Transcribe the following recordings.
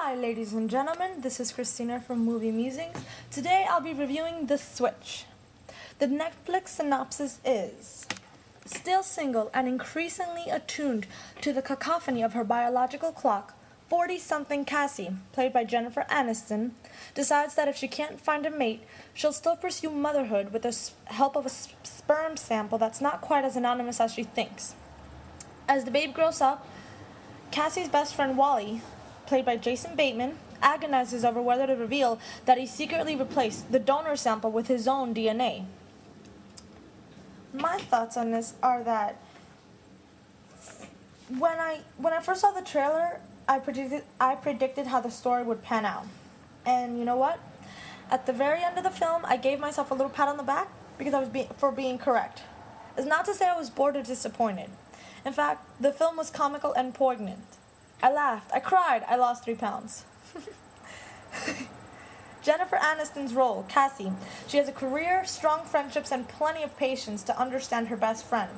Hi ladies and gentlemen, this is Christina from Movie Musings. Today I'll be reviewing The Switch. The Netflix synopsis is: still single and increasingly attuned to the cacophony of her biological clock, 40-something Cassie, played by Jennifer Aniston, decides that if she can't find a mate, she'll still pursue motherhood with the help of a sperm sample that's not quite as anonymous as she thinks. As the babe grows up, Cassie's best friend Wally, played by Jason Bateman, agonizes over whether to reveal that he secretly replaced the donor sample with his own DNA. My thoughts on this are that when I first saw the trailer, I predicted how the story would pan out. And you know what? At the very end of the film, I gave myself a little pat on the back because I was being correct. It's not to say I was bored or disappointed. In fact, the film was comical and poignant. I laughed, I cried, I lost 3 pounds. Jennifer Aniston's role, Cassie. She has a career, strong friendships, and plenty of patience to understand her best friend,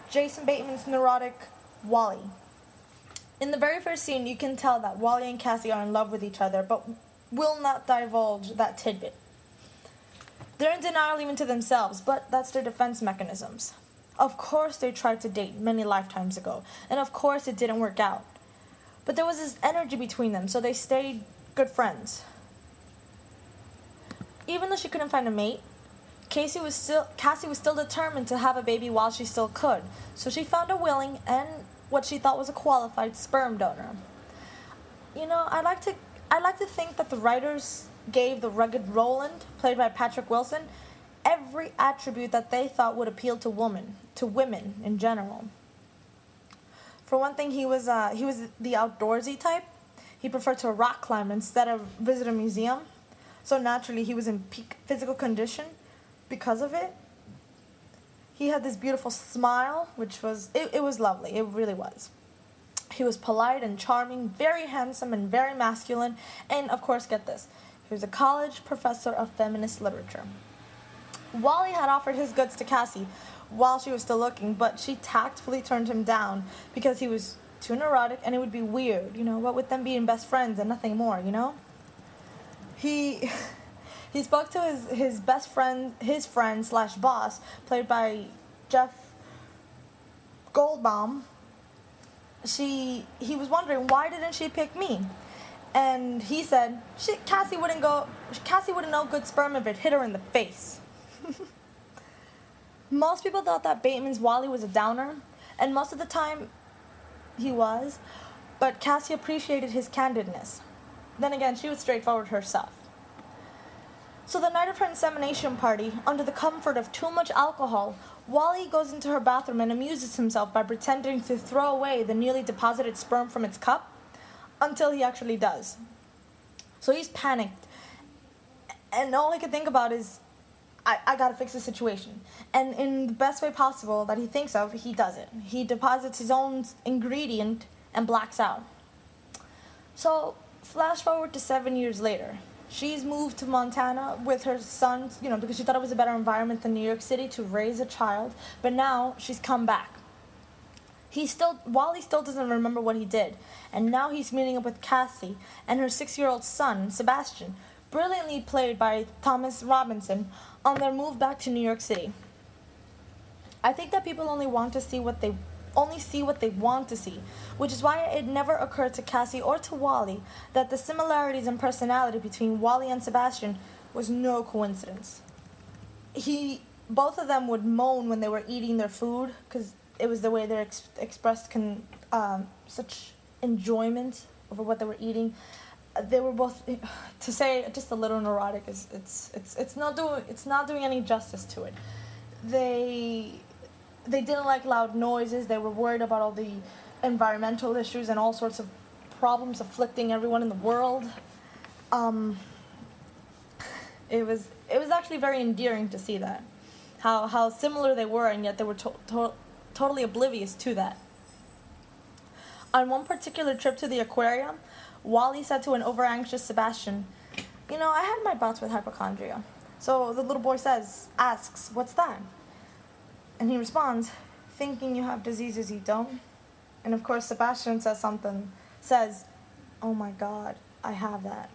Jason Bateman's neurotic Wally. In the very first scene, you can tell that Wally and Cassie are in love with each other, but will not divulge that tidbit. They're in denial even to themselves, but that's their defense mechanisms. Of course they tried to date many lifetimes ago, and of course it didn't work out. But there was this energy between them, so they stayed good friends. Even though she couldn't find a mate, Cassie was still determined to have a baby while she still could, so she found a willing and what she thought was a qualified sperm donor. You know, I like to think that the writers gave the rugged Roland, played by Patrick Wilson, every attribute that they thought would appeal to women in general. For one thing, he was the outdoorsy type. He preferred to rock climb instead of visit a museum. So naturally, he was in peak physical condition because of it. He had this beautiful smile, which was lovely. It really was. He was polite and charming, very handsome and very masculine. And of course, get this, he was a college professor of feminist literature. Wally had offered his goods to Cassie while she was still looking, but she tactfully turned him down because he was too neurotic and it would be weird, what with them being best friends and nothing more, He spoke to his best friend, his friend / boss, played by Jeff Goldbaum. He was wondering, why didn't she pick me? And he said, Cassie wouldn't know good sperm if it hit her in the face. Most people thought that Bateman's Wally was a downer, and most of the time he was, but Cassie appreciated his candidness. Then again, she was straightforward herself. So the night of her insemination party, under the comfort of too much alcohol, Wally goes into her bathroom and amuses himself by pretending to throw away the newly deposited sperm from its cup, until he actually does. So he's panicked, and all he could think about is, I gotta fix the situation. And in the best way possible that he thinks of, he does it. He deposits his own ingredient and blacks out. So, flash forward to 7 years later. She's moved to Montana with her son, because she thought it was a better environment than New York City to raise a child. But now she's come back. Wally still doesn't remember what he did. And now he's meeting up with Cassie and her 6-year-old son, Sebastian, brilliantly played by Thomas Robinson, on their move back to New York City. I think that people only see what they want to see, which is why it never occurred to Cassie or to Wally that the similarities in personality between Wally and Sebastian was no coincidence. Both of them would moan when they were eating their food because it was the way they expressed such enjoyment over what they were eating. They were both, to say just a little neurotic, it's not doing any justice to it. They didn't like loud noises. They were worried about all the environmental issues and all sorts of problems afflicting everyone in the world. It was actually very endearing to see that, how similar they were, and yet they were totally oblivious to that. On one particular trip to the aquarium, Wally said to an over-anxious Sebastian, I had my bouts with hypochondria. So the little boy asks, what's that? And he responds, thinking you have diseases you don't. And of course Sebastian says, oh my God, I have that.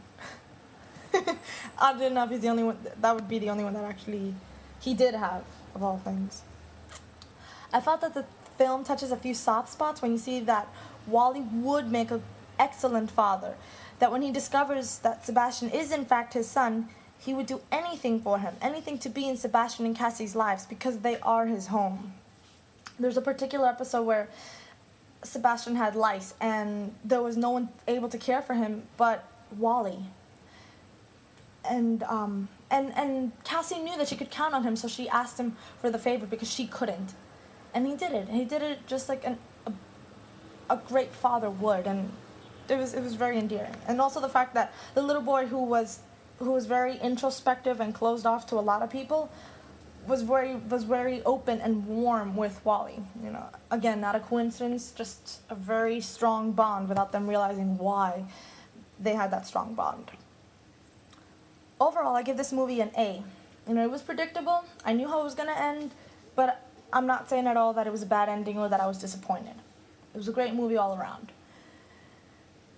Oddly enough, he's the only one. That would be the only one that actually he did have, of all things. I felt that the film touches a few soft spots when you see that Wally would make an excellent father. That when he discovers that Sebastian is in fact his son, he would do anything for him, anything to be in Sebastian and Cassie's lives because they are his home. There's a particular episode where Sebastian had lice and there was no one able to care for him but Wally. And Cassie knew that she could count on him, so she asked him for the favor because she couldn't. And he did it. He did it just like a great father would, and it was very endearing. And also the fact that the little boy who was very introspective and closed off to a lot of people was very open and warm with Wally. You know, again, not a coincidence, just a very strong bond without them realizing why they had that strong bond. Overall, I give this movie an A. You know, it was predictable. I knew how it was going to end, but I'm not saying at all that it was a bad ending or that I was disappointed. It was a great movie all around.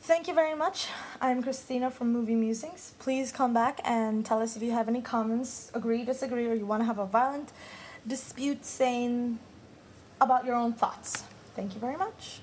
Thank you very much. I'm Christina from Movie Musings. Please come back and tell us if you have any comments, agree, disagree, or you want to have a violent dispute saying about your own thoughts. Thank you very much.